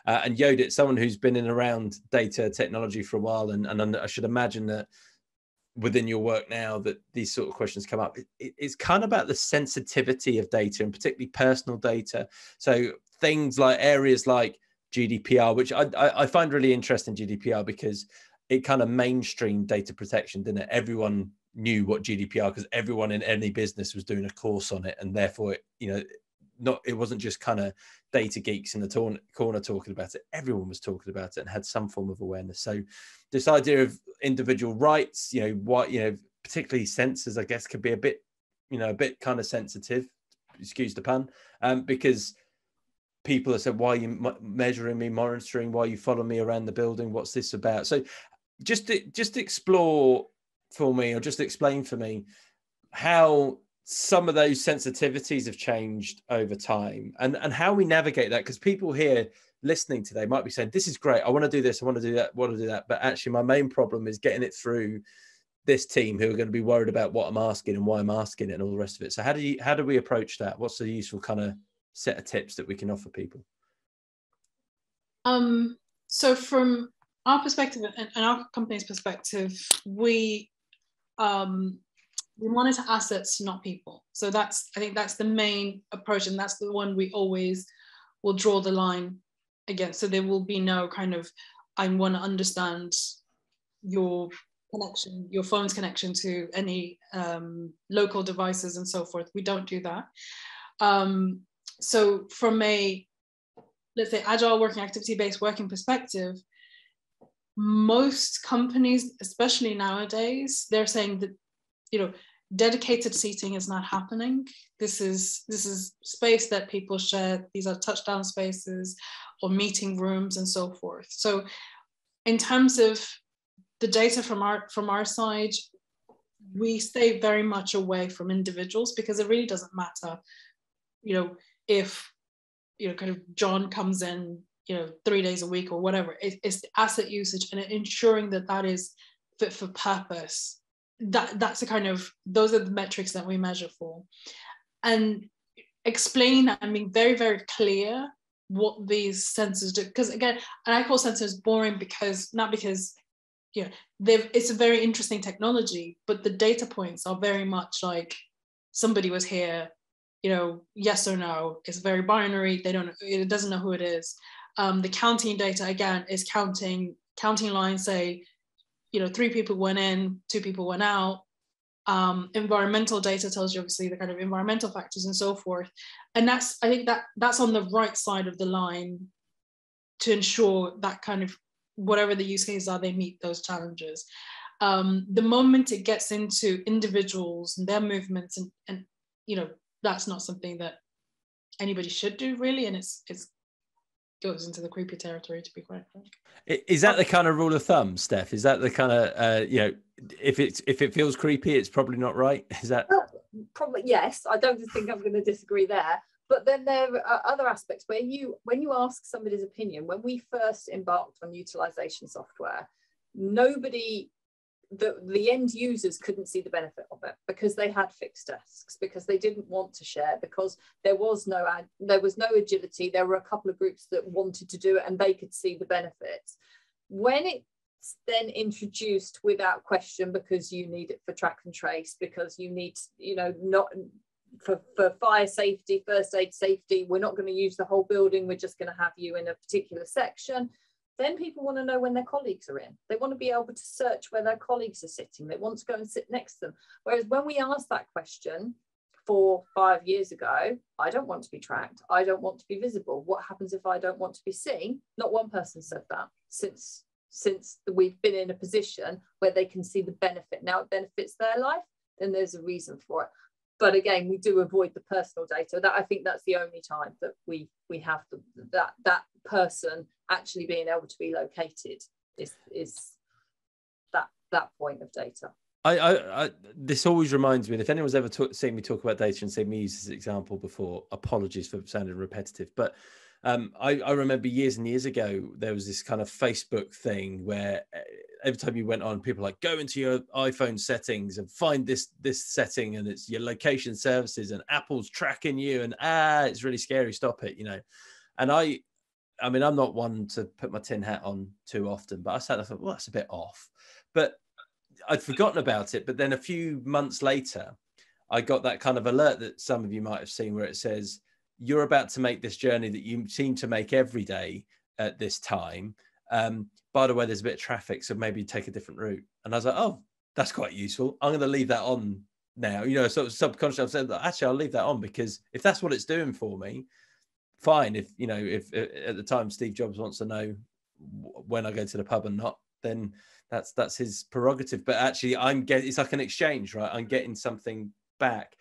And Yodit, someone who's been in around data technology for a while, and I should imagine that within your work now that these sort of questions come up, it's kind of about the sensitivity of data, and particularly personal data. So things like areas like GDPR, which I find really interesting, GDPR, because it kind of mainstreamed data protection, didn't it? Everyone knew what GDPR, because everyone in any business was doing a course on it, and therefore it wasn't just kind of data geeks in the corner talking about it. Everyone was talking about it and had some form of awareness. So this idea of individual rights, particularly sensors, I guess, could be a bit kind of sensitive, excuse the pun, because people have said, why are you measuring me, monitoring, why are you following me around the building? What's this about? So just explore for me, or just explain for me how some of those sensitivities have changed over time, and how we navigate that. Because people here listening today might be saying, this is great, I want to do this, I want to do that, I want to do that, but actually my main problem is getting it through this team who are going to be worried about what I'm asking and why I'm asking it and all the rest of it. So how do we approach that? What's the useful kind of set of tips that we can offer people? So from our perspective and our company's perspective, we monitor assets, not people. So I think that's the main approach, and that's the one we always will draw the line against. So there will be no kind of, I want to understand your connection, your phone's connection to any local devices and so forth. We don't do that. So from a, let's say, agile working, activity-based working perspective, most companies, especially nowadays, they're saying that, dedicated seating is not happening. This is space that people share. These are touchdown spaces or meeting rooms and so forth. So in terms of the data from our side, we stay very much away from individuals, because it really doesn't matter, if kind of John comes in 3 days a week or whatever. It's the asset usage and ensuring that is fit for purpose. That's the kind of, those are the metrics that we measure for, and explaining that and being very, very clear what these sensors do. Because again, and I call sensors boring because it's a very interesting technology, but the data points are very much like somebody was here, yes or no. It's very binary. It doesn't know who it is. The counting data, again, is counting lines, say, 3 people went in, 2 people went out. Environmental data tells you obviously the kind of environmental factors and so forth. And I think that's on the right side of the line to ensure that kind of, whatever the use cases are, they meet those challenges. The moment it gets into individuals and their movements, and that's not something that anybody should do, really, and it's goes into the creepy territory, to be quite frank. Is that the kind of rule of thumb, Steph? Is that the kind of if it feels creepy, it's probably not right? Is that? Well, probably yes. I don't think I'm going to disagree there. But then there are other aspects where when you ask somebody's opinion. When we first embarked on utilization software, the end users couldn't see the benefit of it, because they had fixed desks, because they didn't want to share, because there was no agility. There were a couple of groups that wanted to do it and they could see the benefits. When it's then introduced without question, because you need it for track and trace, because you need, not for fire safety, first aid safety, we're not going to use the whole building, we're just going to have you in a particular section. Then people want to know when their colleagues are in. They want to be able to search where their colleagues are sitting. They want to go and sit next to them. Whereas when we asked that question 4 or 5 years ago, I don't want to be tracked. I don't want to be visible. What happens if I don't want to be seen? Not one person said that since we've been in a position where they can see the benefit. Now it benefits their life, then there's a reason for it. But again, we do avoid the personal data. I think that's the only time that we have that person actually being able to be located is that point of data. This always reminds me, and if anyone's ever seen me talk about data and seen me use this example before, apologies for sounding repetitive, but I remember years and years ago, there was this kind of Facebook thing where every time you went on, people were like, go into your iPhone settings and find this setting, and it's your location services, and Apple's tracking you, and it's really scary, stop it, And I mean, I'm not one to put my tin hat on too often, but I sat there and thought, well, that's a bit off. But I'd forgotten about it. But then a few months later, I got that kind of alert that some of you might have seen, where it says, you're about to make this journey that you seem to make every day at this time. By the way, there's a bit of traffic, so maybe take a different route. And I was like, oh, that's quite useful. I'm going to leave that on now. You know, sort of subconsciously, I've said, actually, I'll leave that on, because if that's what it's doing for me, fine. If, you know, if at the time Steve Jobs wants to know when I go to the pub and not, then that's his prerogative. But actually, it's like an exchange, right? I'm getting something back.